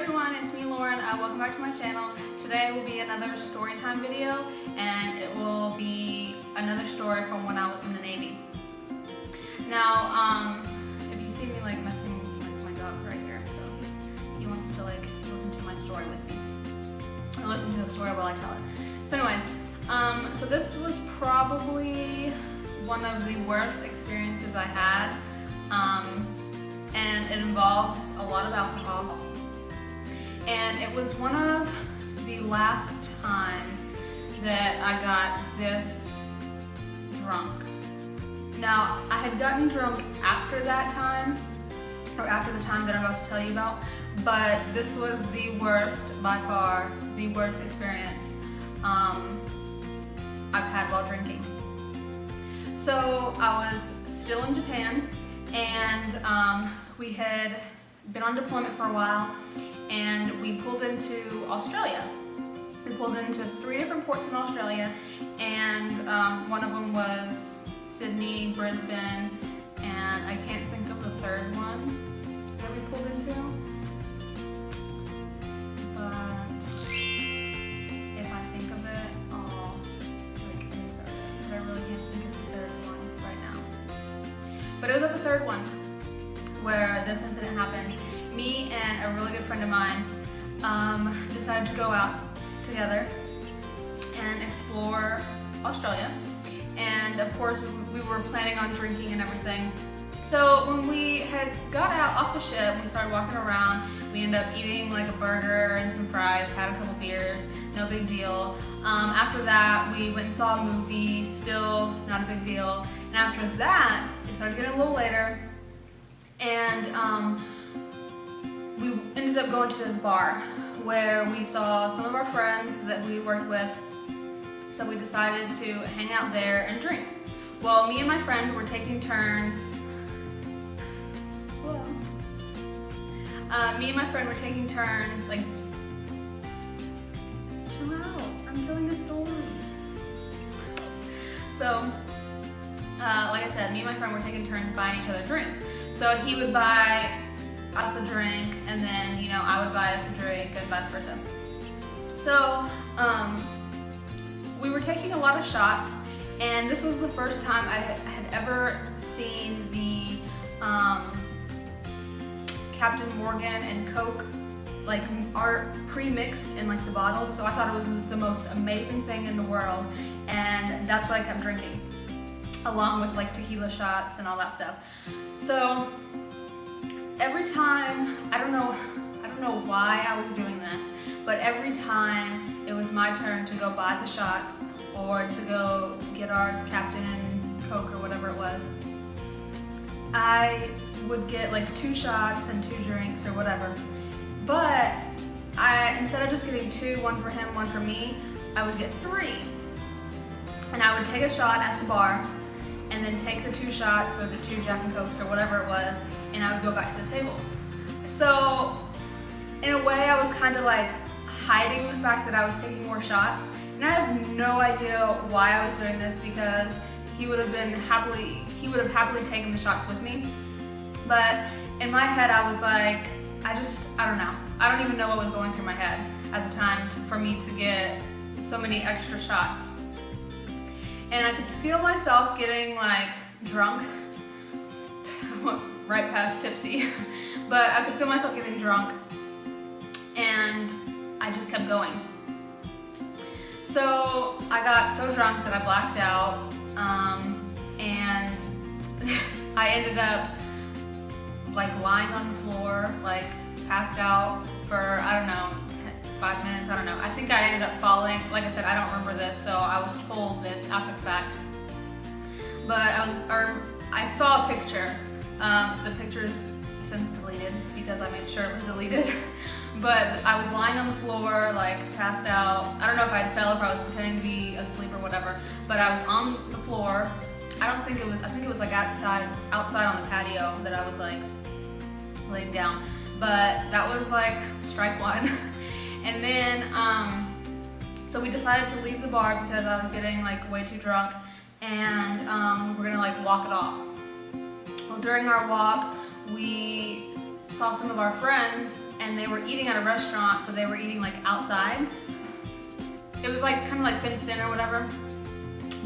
everyone, it's me Lauren. Welcome back to my channel. Today will be another story time video, and it will be another story from when I was in the Navy. Now, if you see me like messing with my dog right here, so he wants to like listen to my story with me, or listen to the story while I tell it. So anyways, so this was probably one of the worst experiences I had, and it involves a lot of alcohol. And it was one of the last times that I got this drunk. Now, I had gotten drunk after that time, or after the time that I'm about to tell you about, but this was the worst, by far, the worst experience I've had while drinking. So I was still in Japan, and we had been on deployment for a while, and we pulled into Australia. We pulled into 3 different ports in Australia, and one of them was Sydney, Brisbane, and I can't think of the third one that we pulled into. But if I think of it, I'll like insert it. But I really can't think of the third one right now. But it was at the third one where this incident happened. Me and a really good friend of mine decided to go out together and explore Australia. And of course, we were planning on drinking and everything. So when we had got out off the ship, we started walking around. We ended up eating like a burger and some fries, had a couple beers, no big deal. After that, we went and saw a movie, still not a big deal. And after that, it started getting a little later, and we ended up going to this bar where we saw some of our friends that we worked with, so we decided to hang out there and drink. Well, me and my friend were taking turns. Me and my friend were taking turns, like, chill out, I'm telling a story. So, like I said, me and my friend were taking turns buying each other drinks. So he would buy us a drink, and then, you know, I would buy us a drink, and vice versa. So, we were taking a lot of shots, and this was the first time I had ever seen the Captain Morgan and Coke like are pre-mixed in like the bottles. So I thought it was the most amazing thing in the world, and that's what I kept drinking, along with like tequila shots and all that stuff. So every time, I don't know why I was doing this, but every time it was my turn to go buy the shots or to go get our Captain Coke or whatever it was, I would get like 2 shots and 2 drinks or whatever. But instead of just getting 2, one for him, one for me, I would get 3. And I would take a shot at the bar, and then take the 2 shots or the 2 Jack and Cokes or whatever it was, and I would go back to the table. So in a way, I was kind of like hiding the fact that I was taking more shots, and I have no idea why I was doing this, because he would have happily taken the shots with me. But in my head, I was like, I don't know. I don't even know what was going through my head at the time for me to get so many extra shots. And I could feel myself getting like drunk. I went right past tipsy. But I could feel myself getting drunk, and I just kept going. So I got so drunk that I blacked out, and I ended up like lying on the floor, like passed out for, I don't know, 5 minutes, I don't know. I think I ended up falling. Like I said, I don't remember this, so I was told this after the fact. But I saw a picture. The picture's since deleted because I made sure it was deleted. But I was lying on the floor, like passed out. I don't know if I fell, if I was pretending to be asleep or whatever, but I was on the floor. I think it was like outside on the patio that I was like laid down. But that was like strike 1. And then, so we decided to leave the bar because I was getting like way too drunk, and we were gonna like walk it off. Well, during our walk, we saw some of our friends and they were eating at a restaurant, but they were eating like outside. It was like kind of like fenced in or whatever,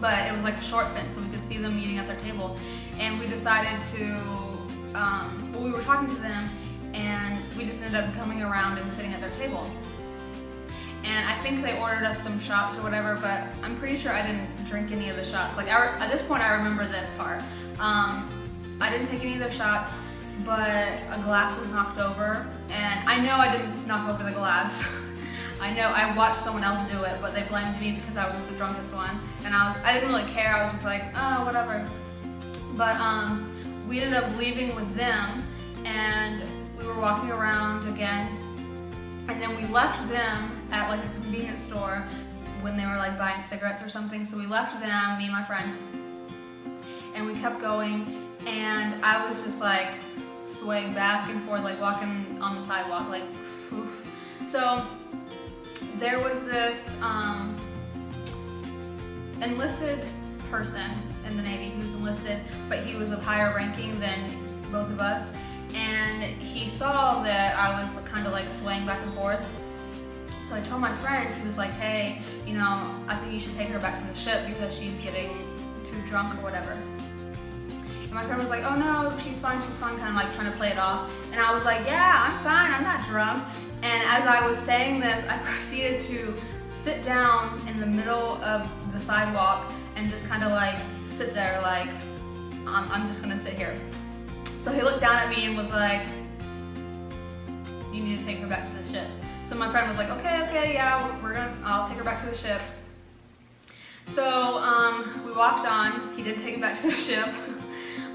but it was like a short fence, so we could see them eating at their table. And we decided to, well, we were talking to them, and we just ended up coming around and sitting at their table. And I think they ordered us some shots or whatever, but I'm pretty sure I didn't drink any of the shots. Like at this point, I remember this part. I didn't take any of the shots, but a glass was knocked over, and I know I didn't knock over the glass. I know I watched someone else do it, but they blamed me because I was the drunkest one, and I didn't really care. I was just like, oh, whatever. But we ended up leaving with them, and we were walking around again, and then we left them at like a convenience store when they were like buying cigarettes or something. So we left them, me and my friend, and we kept going, and I was just like swaying back and forth, like walking on the sidewalk, like, oof. So there was this enlisted person in the Navy. He was enlisted, but he was of higher ranking than both of us. And he saw that I was kind of like swaying back and forth. So I told my friend, he was like, hey, you know, I think you should take her back to the ship because she's getting too drunk or whatever. And my friend was like, oh no, she's fine, kind of like trying to play it off. And I was like, yeah, I'm fine, I'm not drunk. And as I was saying this, I proceeded to sit down in the middle of the sidewalk and just kind of like sit there like, I'm just gonna sit here. So he looked down at me and was like, you need to take her back to the ship. So my friend was like, okay, yeah, I'll take her back to the ship. So we walked on. He did take me back to the ship,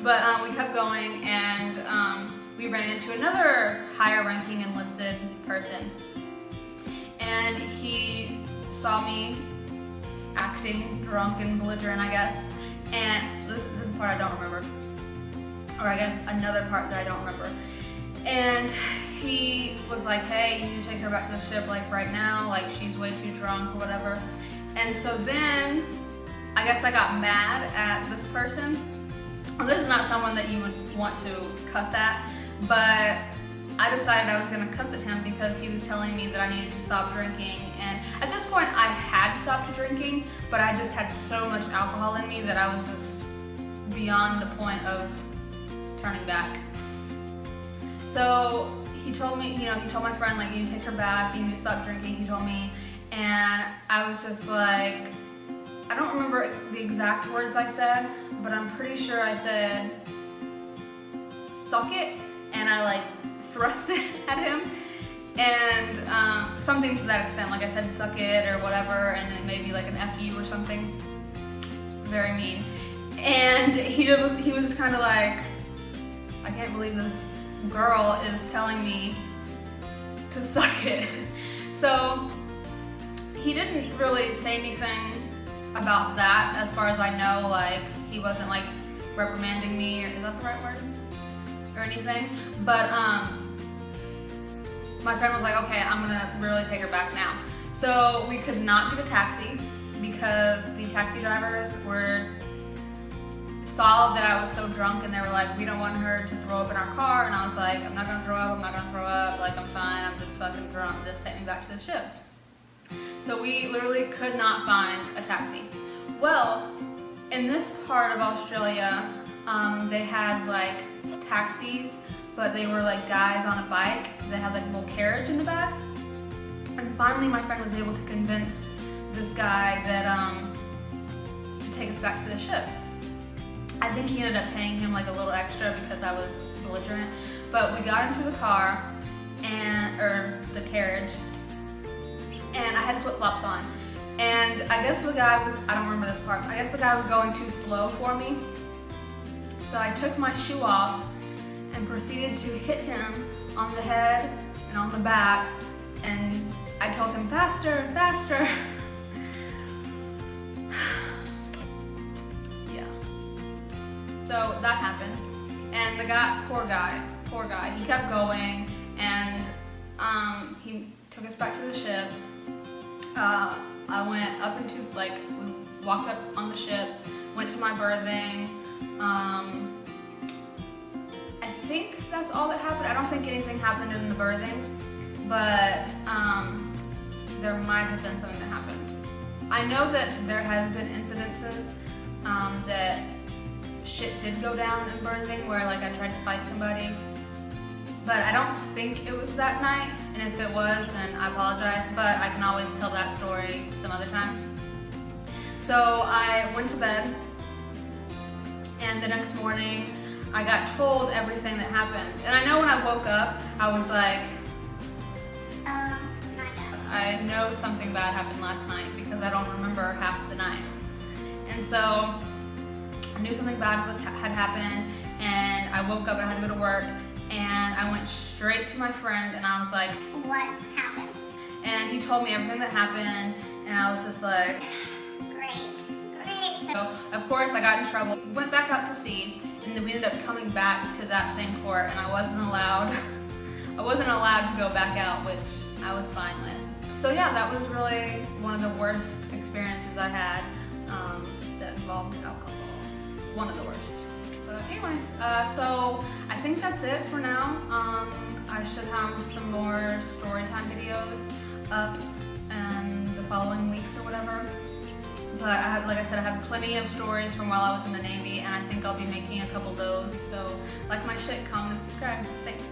but we kept going, and we ran into another higher ranking enlisted person. And he saw me acting drunk and belligerent, I guess. And this is the part I don't remember. Or I guess another part that I don't remember. And he was like, hey, you need to take her back to the ship like right now, like she's way too drunk or whatever. And so then I guess I got mad at this person. Well, this is not someone that you would want to cuss at, but I decided I was gonna cuss at him because he was telling me that I needed to stop drinking. And at this point I had stopped drinking, but I just had so much alcohol in me that I was just beyond the point of turning back. So he told me, you know, he told my friend, like, you need to take her back, you need to stop drinking, he told me. And I was just like, I don't remember the exact words I said, but I'm pretty sure I said, suck it, and I like thrust it at him. And something to that extent, like I said, suck it or whatever, and then maybe like an F you or something. Very mean. And he was just kind of like, I can't believe this girl is telling me to suck it. So he didn't really say anything about that as far as I know. Like, he wasn't like reprimanding me, or is that the right word? Or anything. But my friend was like, okay, I'm gonna really take her back now. So we could not get a taxi because the taxi drivers saw that I was so drunk, and they were like, we don't want her to throw up in our car. And I was like, I'm not gonna throw up, like I'm fine, I'm just fucking drunk, just take me back to the ship. So we literally could not find a taxi. Well, in this part of Australia, they had like taxis, but they were like guys on a bike. They had like a little carriage in the back. And finally my friend was able to convince this guy that to take us back to the ship. I think he ended up paying him like a little extra because I was belligerent. But we got into the car, or the carriage, and I had flip-flops on. And I guess the guy was, I don't remember this part, I guess the guy was going too slow for me. So I took my shoe off and proceeded to hit him on the head and on the back. And I told him, faster, faster. So that happened, and the guy, poor guy, he kept going, and he took us back to the ship. I went up into, like, we walked up on the ship, went to my berthing. I think that's all that happened. I don't think anything happened in the birthing, but there might have been something that happened. I know that there has been incidences that shit did go down in birthing where like I tried to fight somebody, but I don't think it was that night, and if it was, then I apologize, but I can always tell that story some other time. So I went to bed, and the next morning I got told everything that happened. And I know when I woke up, I was like, I know something bad happened last night because I don't remember half the night. And so I knew something bad had happened, and I woke up and I had to go to work, and I went straight to my friend and I was like, what happened? And he told me everything that happened, and I was just like, Great. So of course I got in trouble, went back out to sea, and then we ended up coming back to that same court, and I wasn't allowed to go back out, which I was fine with. So yeah, that was really one of the worst experiences I had that involved alcohol. One of the worst. But anyways, so I think that's it for now. I should have some more story time videos up in the following weeks or whatever. But like I said, I have plenty of stories from while I was in the Navy, and I think I'll be making a couple of those. So like my shit, comment, and subscribe. Thanks.